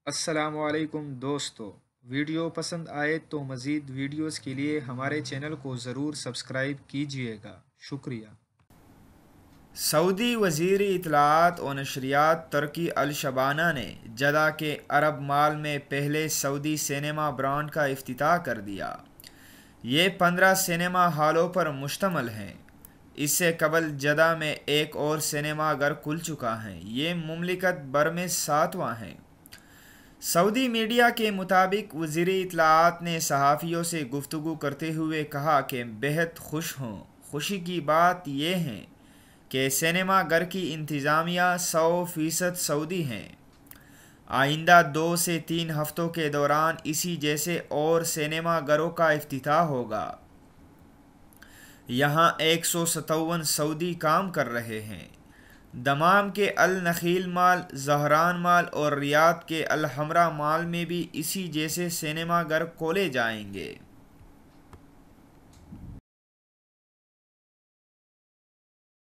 السلام علیکم دوستو، ویڈیو پسند آئے تو مزید ویڈیوز کے لیے ہمارے چینل کو ضرور سبسکرائب کیجیے گا، شکریہ۔ سعودی وزیر اطلاعات و نشریات ترکی الشبانہ نے جدہ کے عرب مال میں پہلے سعودی سینما برانڈ کا افتتاح کر دیا۔ یہ 15 سینما ہالوں پر مشتمل ہیں۔ اس سے قبل جدہ میں ایک اور سینما گھر کھل چکا ہے۔ یہ مملکت بھر میں 7واں ہے۔ سعودی میڈیا کے مطابق وزیر اطلاعات نے صحافیوں سے گفتگو کرتے ہوئے کہا کہ بیحد خوش ہوں۔ خوشی کی بات یہ ہے کہ سینما گھر کی انتظامیہ 100% سعودی ہیں۔ آئندہ 2 سے 3 ہفتوں کے دوران اسی جیسے اور سینما گھروں کا افتتاح ہوگا۔ یہاں 157 سعودی کام کر رہے ہیں۔ دمام کے النخیل مال، زہران مال اور ریاض کے الحمرا مال میں بھی اسی جیسے سینما گھر کھولے جائیں گے۔